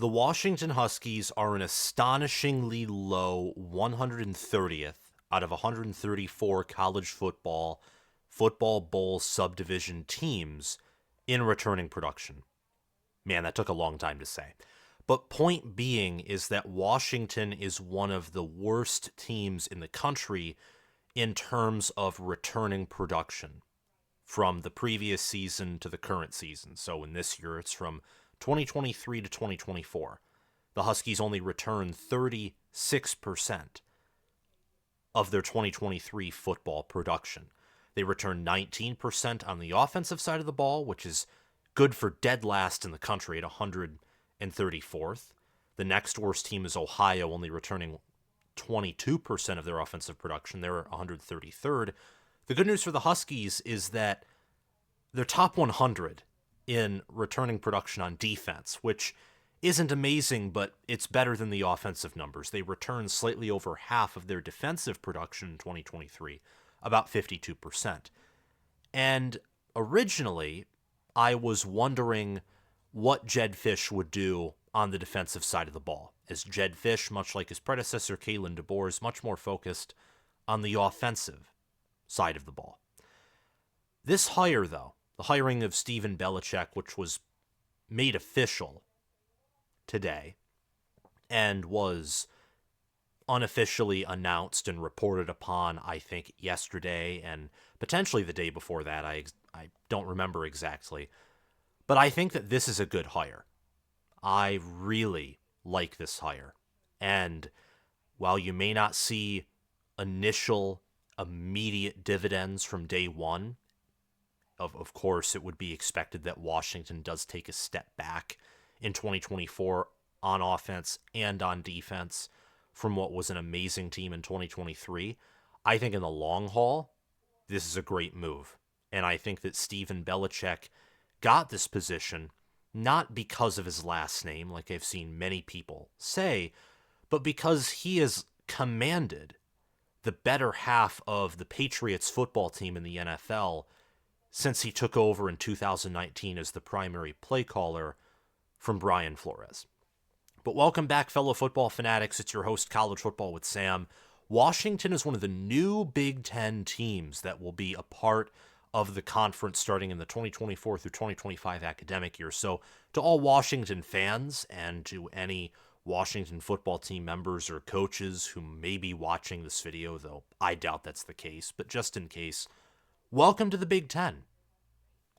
The Washington Huskies are an astonishingly low 130th out of 134 college football bowl subdivision teams in returning production. Man, that took a long time to say. But point being is that Washington is one of the worst teams in the country in terms of returning production from the previous season to the current season. So in this year, it's from 2023 to 2024. The Huskies only returned 36% of their 2023 football production. They returned 19% on the offensive side of the ball, which is good for dead last in the country at 134th. The next worst team is Ohio, only returning 22% of their offensive production. They're 133rd. The good news for the Huskies is that they're top 100 in returning production on defense, which isn't amazing, but it's better than the offensive numbers. They returned slightly over half of their defensive production in 2023, about 52%. And originally, I was wondering what Jedd Fisch would do on the defensive side of the ball, as Jedd Fisch, much like his predecessor Kalen DeBoer, is much more focused on the offensive side of the ball. This hire, though, the hiring of Stephen Belichick, which was made official today and was unofficially announced and reported upon, I think, yesterday and potentially the day before that. I don't remember exactly. But I think that this is a good hire. I really like this hire. And while you may not see initial, immediate dividends from day one, of course, it would be expected that Washington does take a step back in 2024 on offense and on defense from what was an amazing team in 2023. I think in the long haul, this is a great move. And I think that Stephen Belichick got this position not because of his last name, like I've seen many people say, but because he has commanded the better half of the Patriots football team in the NFL since he took over in 2019 as the primary play caller from Brian Flores. But welcome back, fellow football fanatics. It's your host, College Football with Sam. Washington is one of the new Big Ten teams that will be a part of the conference starting in the 2024 through 2025 academic year. So to all Washington fans and to any Washington football team members or coaches who may be watching this video, though I doubt that's the case, but just in case, welcome to the Big Ten.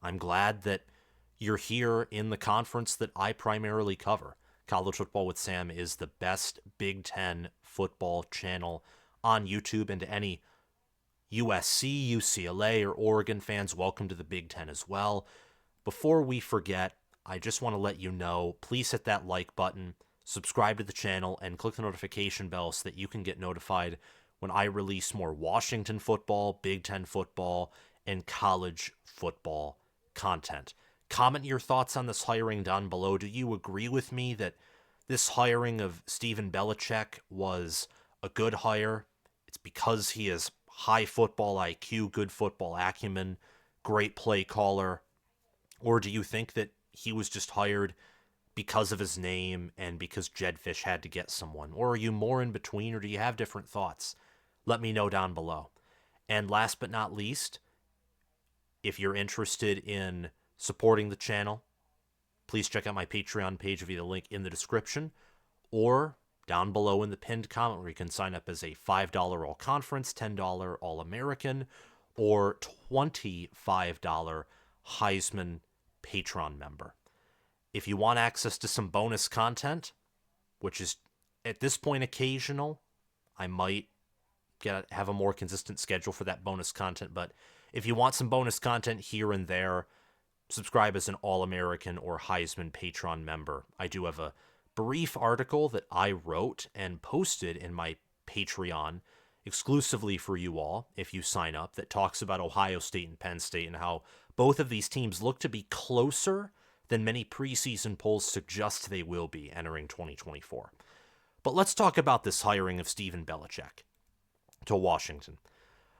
I'm glad that you're here in the conference that I primarily cover. College Football with Sam is the best Big Ten football channel on YouTube, and to any USC, UCLA, or Oregon fans, welcome to the Big Ten as well. Before we forget, I just want to let you know, please hit that like button, subscribe to the channel, and click the notification bell so that you can get notified when I release more Washington football, Big Ten football, and college football content. Comment your thoughts on this hiring down below. Do you agree with me that this hiring of Stephen Belichick was a good hire? It's because he has high football IQ, good football acumen, great play caller? Or do you think that he was just hired because of his name and because Jedd Fisch had to get someone? Or are you more in between, or do you have different thoughts? Let me know down below. And last but not least, if you're interested in supporting the channel, please check out my Patreon page via the link in the description or down below in the pinned comment where you can sign up as a $5 All-Conference, $10 All-American, or $25 Heisman Patreon member. If you want access to some bonus content, which is at this point occasional, I might have a more consistent schedule for that bonus content, but if you want some bonus content here and there, subscribe as an All-American or Heisman Patreon member. I do have a brief article that I wrote and posted in my Patreon exclusively for you all if you sign up that talks about Ohio State and Penn State and how both of these teams look to be closer than many preseason polls suggest they will be entering 2024. But let's talk about this hiring of Stephen Belichick to Washington.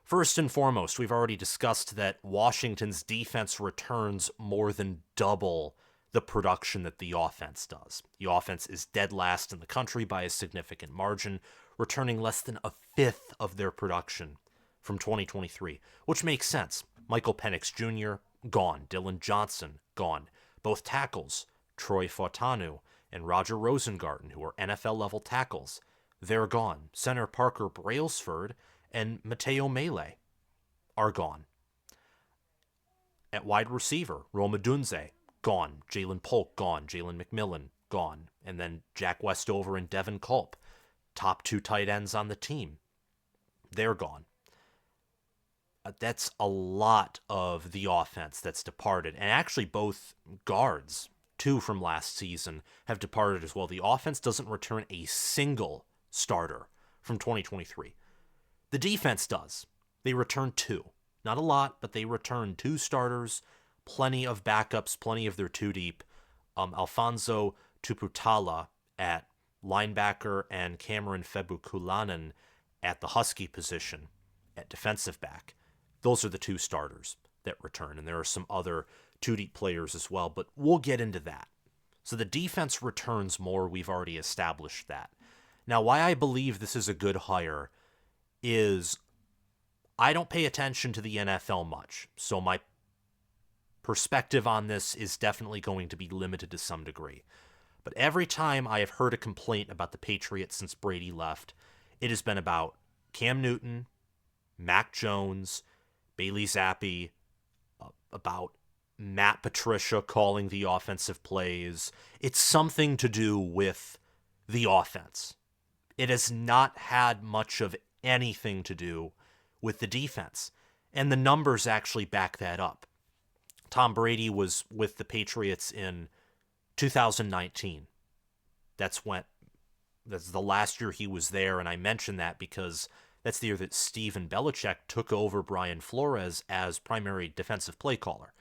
First and foremost, we've already discussed that Washington's defense returns more than double the production that the offense does. The offense is dead last in the country by a significant margin, returning less than a fifth of their production from 2023, which makes sense. Michael Penix Jr., gone. Dylan Johnson, gone. Both tackles, Troy Fautanu and Roger Rosengarten, who are NFL-level tackles, they're gone. Center Parker Brailsford and Mateo Mele are gone. At wide receiver, Roma Dunze, gone. Jalen Polk, gone. Jalen McMillan, gone. And then Jack Westover and Devin Culp, top 2 tight ends on the team, they're gone. That's a lot of the offense that's departed. And actually both guards, 2 from last season, have departed as well. The offense doesn't return a single starter from 2023. The defense does. They return 2. Not a lot, but they return 2 starters, plenty of backups, plenty of their 2 deep. Alphonzo Tuputala at linebacker and Kamren Fabiculanan at the Husky position at defensive back. Those are the 2 starters that return, and there are some other 2 deep players as well, but we'll get into that. So the defense returns more. We've already established that. Now, why I believe this is a good hire is I don't pay attention to the NFL much, so my perspective on this is definitely going to be limited to some degree. But every time I have heard a complaint about the Patriots since Brady left, it has been about Cam Newton, Mac Jones, Bailey Zappi, about Matt Patricia calling the offensive plays. It's something to do with the offense. It has not had much of anything to do with the defense. And the numbers actually back that up. Tom Brady was with the Patriots in 2019. That's the last year he was there, and I mention that because that's the year that Steven Belichick took over Brian Flores as primary defensive play caller.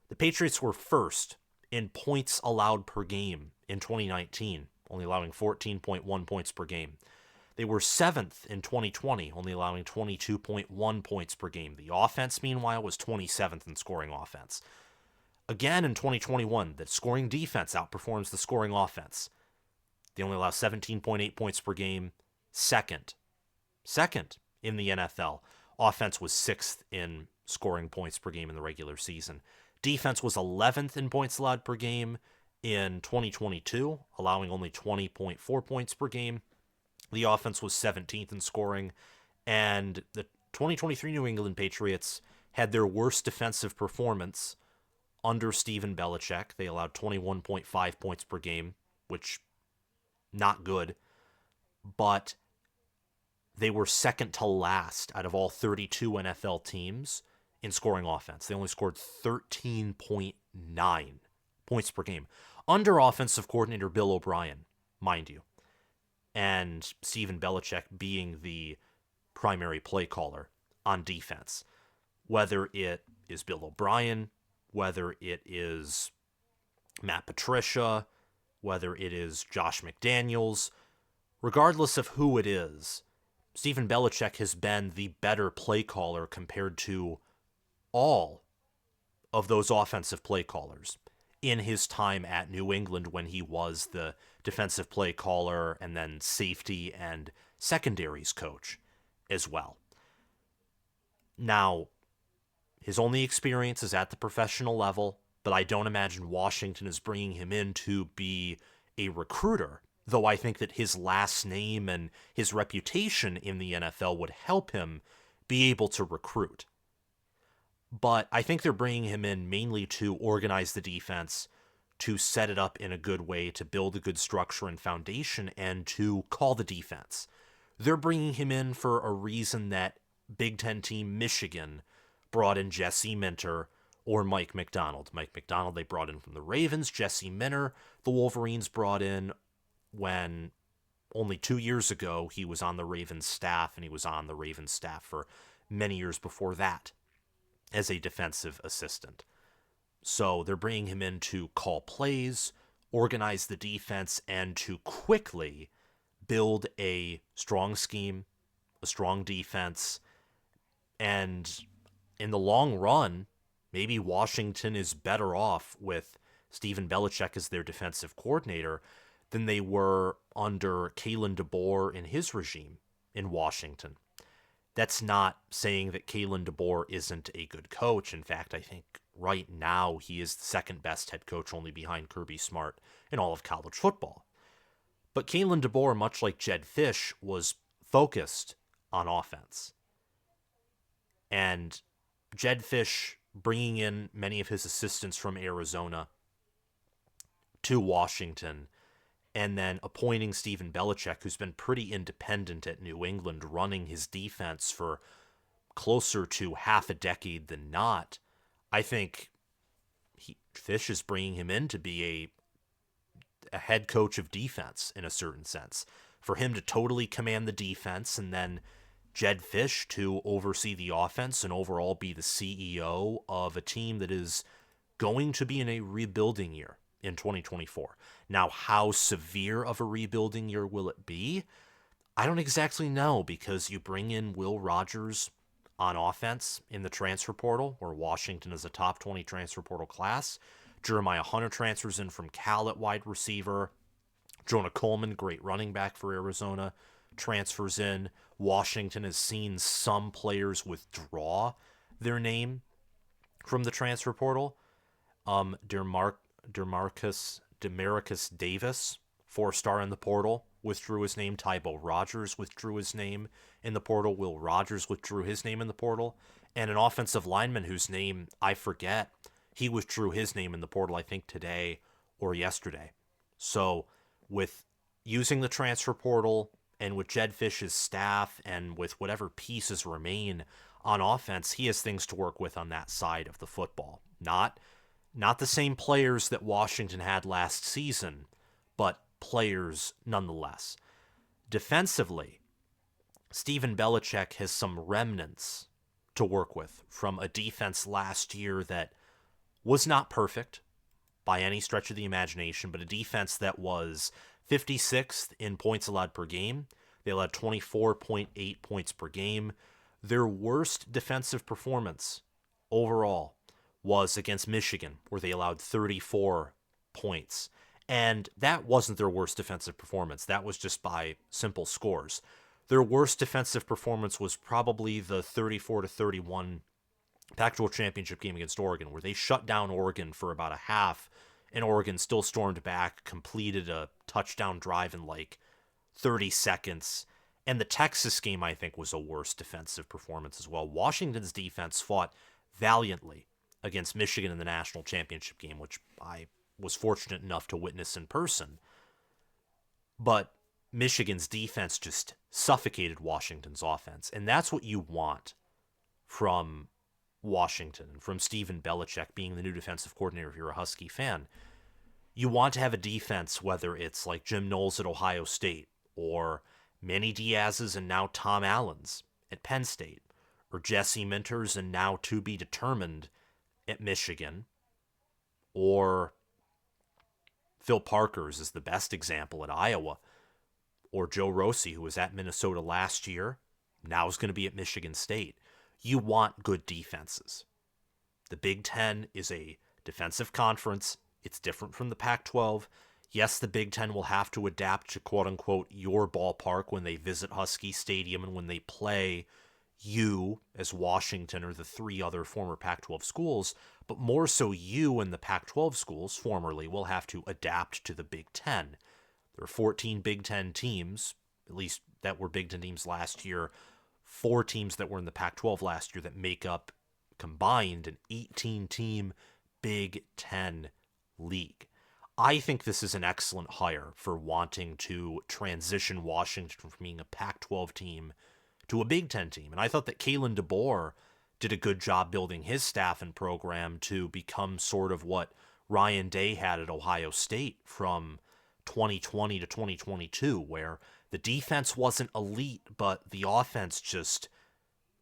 The Patriots were first in points allowed per game in 2019, only allowing 14.1 points per game. They were 7th in 2020, only allowing 22.1 points per game. The offense, meanwhile, was 27th in scoring offense. Again, in 2021, the scoring defense outperforms the scoring offense. They only allow 17.8 points per game. Second in the NFL. Offense was 6th in scoring points per game in the regular season. Defense was 11th in points allowed per game in 2022, allowing only 20.4 points per game. The offense was 17th in scoring, and the 2023 New England Patriots had their worst defensive performance under Steven Belichick. They allowed 21.5 points per game, which not good, but they were second to last out of all 32 NFL teams in scoring offense. They only scored 13.9 points per game. Under offensive coordinator Bill O'Brien, mind you, and Steven Belichick being the primary play caller on defense. Whether it is Bill O'Brien, whether it is Matt Patricia, whether it is Josh McDaniels, regardless of who it is, Steven Belichick has been the better play caller compared to all of those offensive play callers in his time at New England when he was the defensive play caller and then safety and secondaries coach as well. Now, his only experience is at the professional level, but I don't imagine Washington is bringing him in to be a recruiter, though I think that his last name and his reputation in the NFL would help him be able to recruit. But I think they're bringing him in mainly to organize the defense, to set it up in a good way, to build a good structure and foundation, and to call the defense. They're bringing him in for a reason that Big Ten team Michigan brought in Jesse Minter or Mike Macdonald. Mike Macdonald they brought in from the Ravens. Jesse Minter the Wolverines brought in when only 2 years ago he was on the Ravens staff, and he was on the Ravens staff for many years before that as a defensive assistant. So they're bringing him in to call plays, organize the defense, and to quickly build a strong scheme, a strong defense, and in the long run, maybe Washington is better off with Stephen Belichick as their defensive coordinator than they were under Kalen DeBoer in his regime in Washington. That's not saying that Kalen DeBoer isn't a good coach. In fact, I think right now he is the second best head coach, only behind Kirby Smart in all of college football. But Kalen DeBoer, much like Jedd Fisch, was focused on offense. And Jedd Fisch bringing in many of his assistants from Arizona to Washington, and then appointing Stephen Belichick, who's been pretty independent at New England, running his defense for closer to half a decade than not. I think Fisch is bringing him in to be a head coach of defense in a certain sense, for him to totally command the defense, and then Jedd Fisch to oversee the offense and overall be the CEO of a team that is going to be in a rebuilding year in 2024. Now, how severe of a rebuilding year will it be? I don't exactly know, because you bring in Will Rogers on offense in the transfer portal, where Washington is a top 20 transfer portal class. Jeremiah Hunter transfers in from Cal at wide receiver. Jonah Coleman, great running back for Arizona, transfers in. Washington has seen some players withdraw their name from the transfer portal. Demarcus Davis, 4-star in the portal, withdrew his name. Tybo Rogers withdrew his name in the portal. Will Rogers withdrew his name in the portal. And an offensive lineman whose name I forget, he withdrew his name in the portal, I think today or yesterday. So with using the transfer portal and with Jedd Fisch's staff and with whatever pieces remain on offense, he has things to work with on that side of the football. Not the same players that Washington had last season, but players nonetheless. Defensively, Stephen Belichick has some remnants to work with from a defense last year that was not perfect by any stretch of the imagination, but a defense that was 56th in points allowed per game. They allowed 24.8 points per game. Their worst defensive performance overall was against Michigan, where they allowed 34 points. And that wasn't their worst defensive performance. That was just by simple scores. Their worst defensive performance was probably the 34-31 Pac-12 championship game against Oregon, where they shut down Oregon for about a half, and Oregon still stormed back, completed a touchdown drive in like 30 seconds. And the Texas game, I think, was a worse defensive performance as well. Washington's defense fought valiantly against Michigan in the national championship game, which I was fortunate enough to witness in person. But Michigan's defense just suffocated Washington's offense. And that's what you want from Washington, from Stephen Belichick being the new defensive coordinator if you're a Husky fan. You want to have a defense, whether it's like Jim Knowles at Ohio State, or Manny Diaz's and now Tom Allen's at Penn State, or Jesse Minter's and now to be determined at Michigan, or Phil Parker's is the best example at Iowa, or Joe Rossi, who was at Minnesota last year, now is going to be at Michigan State. You want good defenses. The Big Ten is a defensive conference. It's different from the Pac-12. Yes, the Big Ten will have to adapt to quote-unquote your ballpark when they visit Husky Stadium and when they play you as Washington or the three other former Pac-12 schools, but more so you and the Pac-12 schools formerly will have to adapt to the Big Ten. There are 14 Big Ten teams, at least that were Big Ten teams last year, 4 teams that were in the Pac-12 last year that make up combined an 18-team Big Ten league. I think this is an excellent hire for wanting to transition Washington from being a Pac-12 team to a Big Ten team. And I thought that Kalen DeBoer did a good job building his staff and program to become sort of what Ryan Day had at Ohio State from 2020 to 2022, where the defense wasn't elite, but the offense just,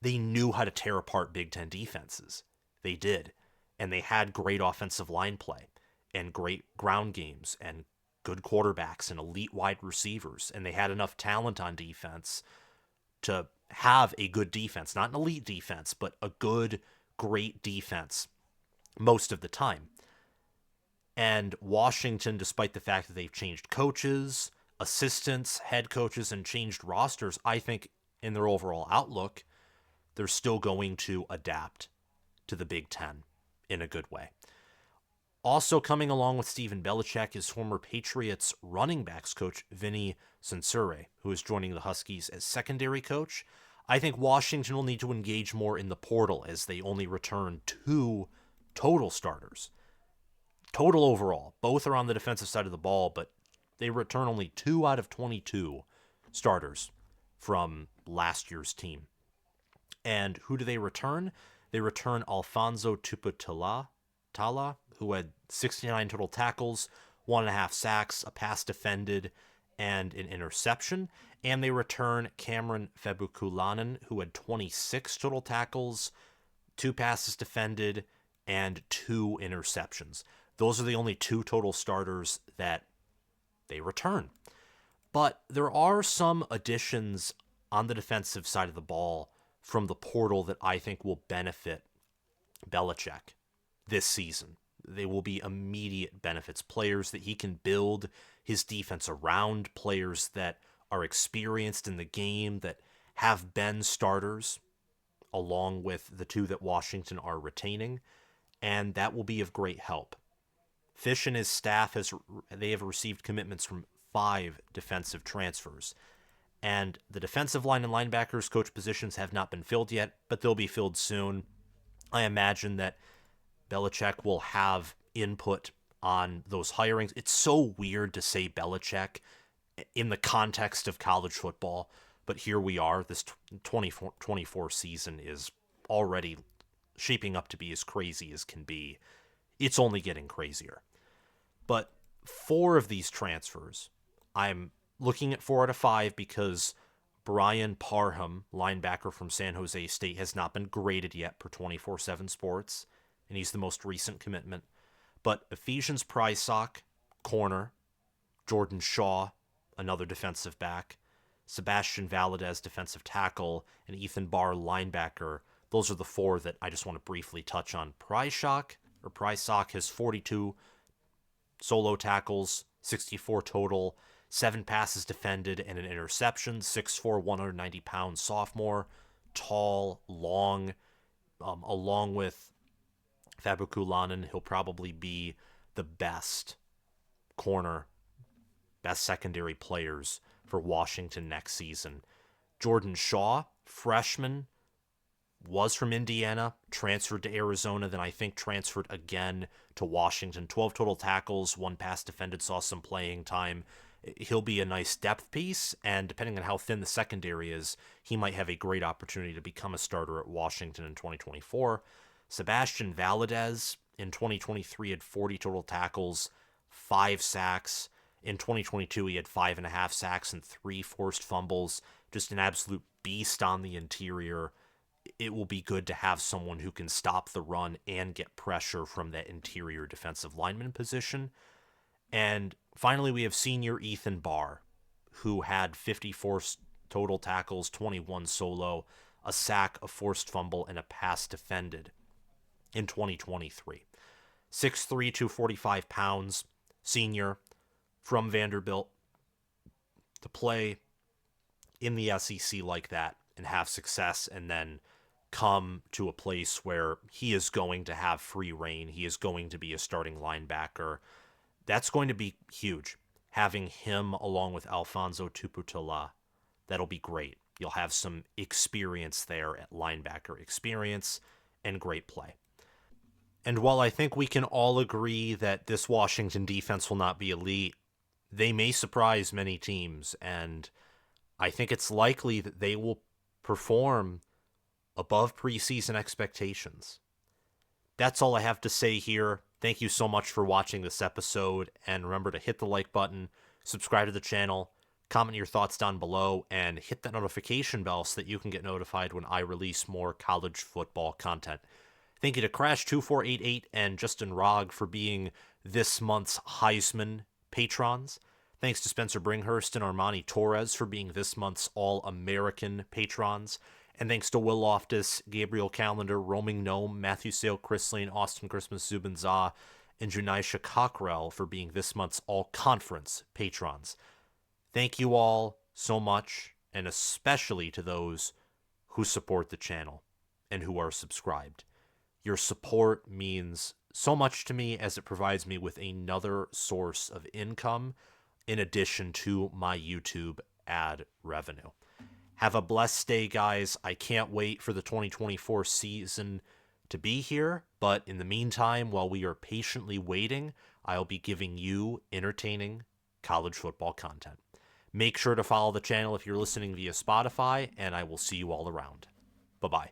they knew how to tear apart Big Ten defenses. They did. And they had great offensive line play and great ground games and good quarterbacks and elite wide receivers. And they had enough talent on defense to have a good defense, not an elite defense, but a good, great defense most of the time. And Washington, despite the fact that they've changed coaches, assistants, head coaches, and changed rosters, I think in their overall outlook, they're still going to adapt to the Big Ten in a good way. Also coming along with Stephen Belichick is former Patriots running backs coach Vinny Censure, who is joining the Huskies as secondary coach. I think Washington will need to engage more in the portal as they only return 2 total starters. Total overall. Both are on the defensive side of the ball, but they return only 2 out of 22 starters from last year's team. And who do they return? They return Alphonzo Tuputala, who had 69 total tackles, 1.5 sacks, a pass defended, and an interception. And they return Kamren Fabiculanan, who had 26 total tackles, 2 passes defended, and 2 interceptions. Those are the only 2 total starters that they return. But there are some additions on the defensive side of the ball from the portal that I think will benefit Belichick this season. They will be immediate benefits. Players that he can build his defense around, players that are experienced in the game, that have been starters, along with the 2 that Washington are retaining, and that will be of great help. Fisch and his staff they have received commitments from 5 defensive transfers. And the defensive line and linebackers coach positions have not been filled yet, but they'll be filled soon. I imagine that Belichick will have input on those hirings. It's so weird to say Belichick in the context of college football, but here we are. This 2024 season is already shaping up to be as crazy as can be. It's only getting crazier. But 4 of these transfers, I'm looking at 4 out of 5 because Brian Parham, linebacker from San Jose State, has not been graded yet per 24/7 Sports, and he's the most recent commitment. But Ephesians Prysock, corner, Jordan Shaw, another defensive back, Sebastian Valadez, defensive tackle, and Ethan Barr, linebacker. Those are the 4 that I just want to briefly touch on. Prysock has 42 solo tackles, 64 total, 7 passes defended, and an interception. 6'4", 190-pound sophomore, tall, long, along with Fabiculanan, he'll probably be the best corner, best secondary players for Washington next season. Jordan Shaw, freshman, was from Indiana, transferred to Arizona, then I think transferred again to Washington. 12 total tackles, 1 pass defended, saw some playing time. He'll be a nice depth piece, and depending on how thin the secondary is, he might have a great opportunity to become a starter at Washington in 2024. Sebastian Valadez in 2023 had 40 total tackles, 5 sacks. In 2022, he had 5.5 sacks and 3 forced fumbles. Just an absolute beast on the interior. It will be good to have someone who can stop the run and get pressure from that interior defensive lineman position. And finally, we have senior Ethan Barr, who had 54 total tackles, 21 solo, a sack, a forced fumble, and a pass defended in 2023. 6'3", 245 pounds, senior from Vanderbilt, to play in the SEC like that and have success and then come to a place where he is going to have free reign. He is going to be a starting linebacker. That's going to be huge. Having him along with Alphonzo Tuputala, that'll be great. You'll have some experience there at linebacker, experience and great play. And while I think we can all agree that this Washington defense will not be elite, they may surprise many teams, and I think it's likely that they will perform above preseason expectations. That's all I have to say here. Thank you so much for watching this episode, and remember to hit the like button, subscribe to the channel, comment your thoughts down below, and hit that notification bell so that you can get notified when I release more college football content. Thank you to Crash2488 and Justin Rogg for being this month's Heisman patrons. Thanks to Spencer Bringhurst and Armani Torres for being this month's All-American patrons. And thanks to Will Loftus, Gabriel Calendar, Roaming Gnome, Matthew Sale, Chris Lane, Austin Christmas, Zubin Zah, and Junaisha Cockrell for being this month's all-conference patrons. Thank you all so much, and especially to those who support the channel and who are subscribed. Your support means so much to me as it provides me with another source of income in addition to my YouTube ad revenue. Have a blessed day, guys. I can't wait for the 2024 season to be here, but in the meantime, while we are patiently waiting, I'll be giving you entertaining college football content. Make sure to follow the channel if you're listening via Spotify, and I will see you all around. Bye-bye.